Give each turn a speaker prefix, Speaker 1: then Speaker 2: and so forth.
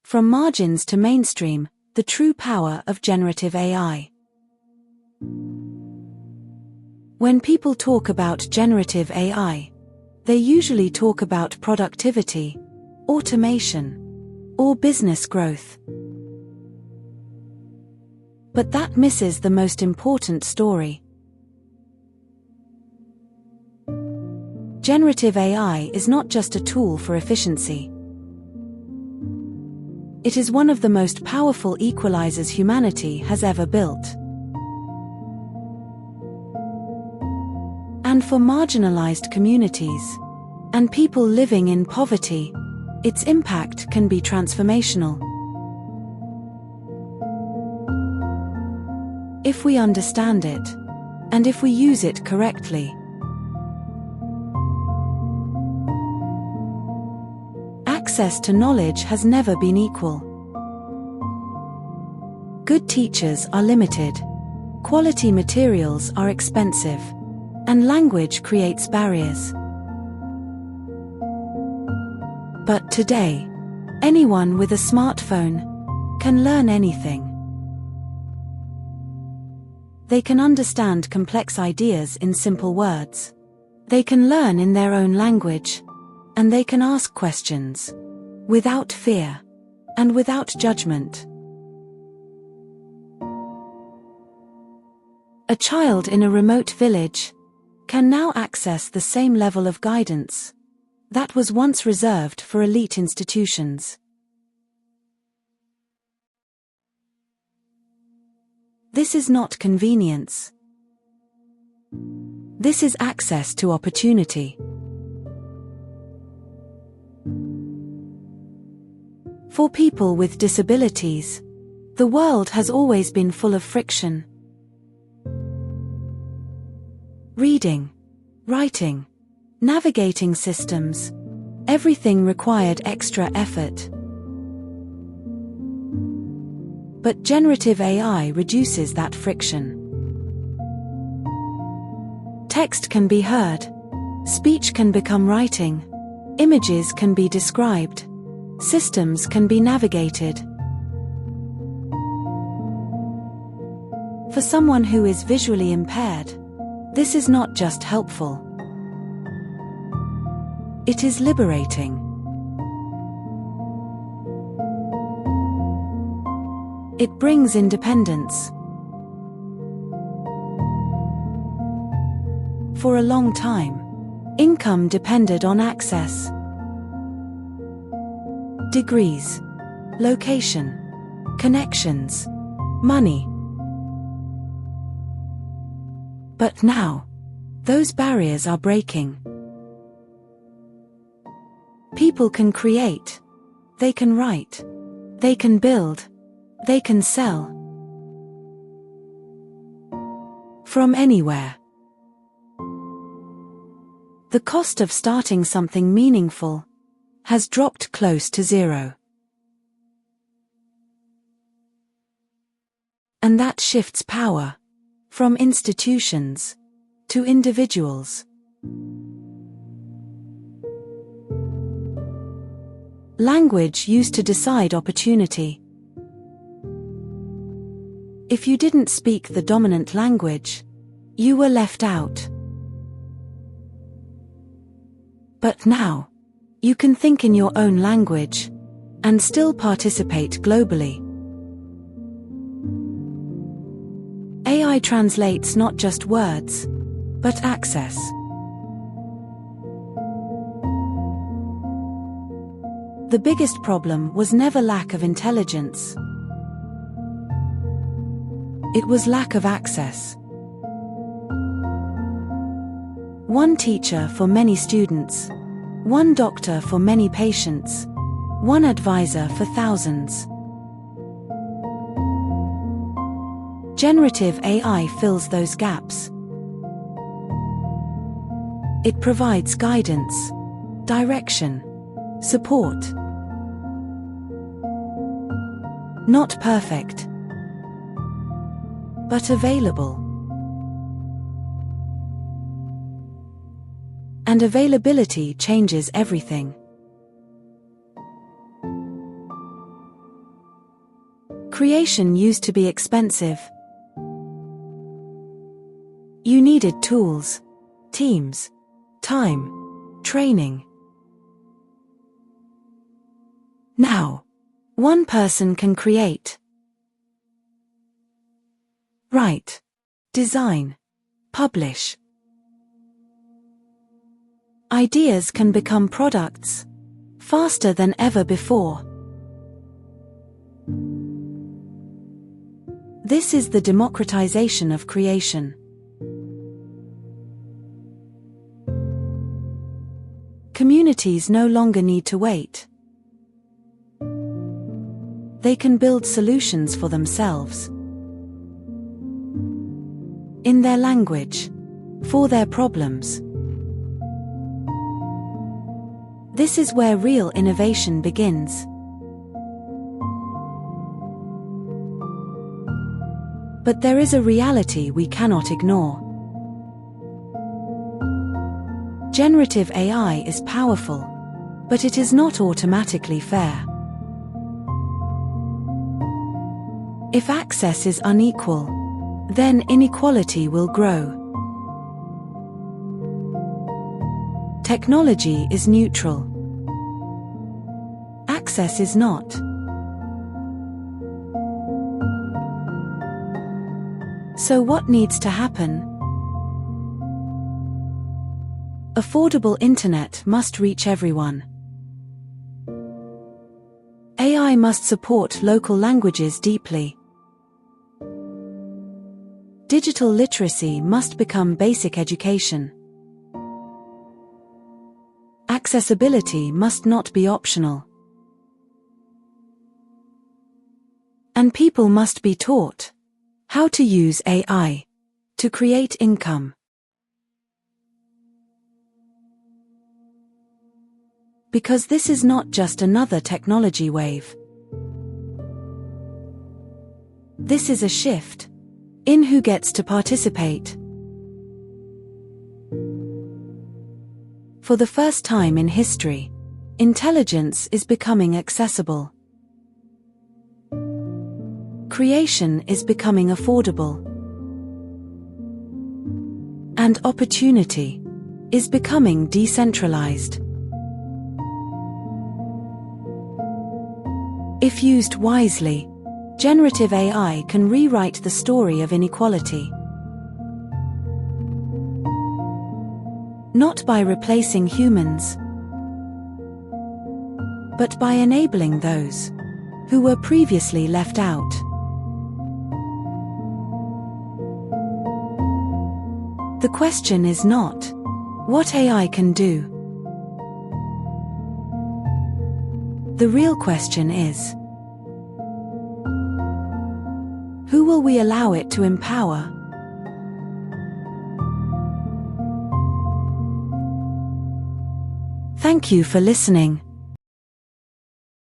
Speaker 1: From margins to mainstream, the true power of generative AI. When people talk about generative AI, they usually talk about productivity, automation, or business growth. But that misses the most important story. Generative AI is not just a tool for efficiency. It is one of the most powerful equalizers humanity has ever built. And for marginalized communities, and people living in poverty, its impact can be transformational. If we understand it, and if we use it correctly. Access to knowledge has never been equal. Good teachers are limited, quality materials are expensive, and language creates barriers. But today, anyone with a smartphone can learn anything. They can understand complex ideas in simple words. They can learn in their own language, and they can ask questions without fear and without judgment. A child in a remote village can now access the same level of guidance that was once reserved for elite institutions. This is not convenience. This is access to opportunity. For people with disabilities, the world has always been full of friction. Reading, writing, navigating systems, everything required extra effort. But generative AI reduces that friction. Text can be heard, speech can become writing, images can be described, systems can be navigated. For someone who is visually impaired, this is not just helpful. It is liberating. It brings independence. For a long time, income depended on access. Degrees, location, connections, money. But now, those barriers are breaking. People can create, they can write, they can build, they can sell. From anywhere. The cost of starting something meaningful has dropped close to zero. And that shifts power from institutions to individuals. Language used to decide opportunity. If you didn't speak the dominant language, you were left out. But now, you can think in your own language and still participate globally. AI translates not just words, but access. The biggest problem was never lack of intelligence. It was lack of access. One teacher for many students, one doctor for many patients, one advisor for thousands. Generative AI fills those gaps. It provides guidance, direction, support. Not perfect, but available. And availability changes everything. Creation used to be expensive. You needed tools, teams, time, training. Now, one person can create, write, design, publish. Ideas can become products faster than ever before. This is the democratization of creation. Communities no longer need to wait. They can build solutions for themselves, in their language, for their problems. This is where real innovation begins. But there is a reality we cannot ignore. Generative AI is powerful, but it is not automatically fair. If access is unequal, then inequality will grow. Technology is neutral. Access is not. So what needs to happen? Affordable internet must reach everyone. AI must support local languages deeply. Digital literacy must become basic education. Accessibility must not be optional. And people must be taught how to use AI to create income. Because this is not just another technology wave. This is a shift in who gets to participate. For the first time in history, intelligence is becoming accessible. Creation is becoming affordable. And opportunity is becoming decentralized. If used wisely, generative AI can rewrite the story of inequality. Not by replacing humans, but by enabling those who were previously left out. The question is not what AI can do. The real question is, who will we allow it to empower? Thank you for listening.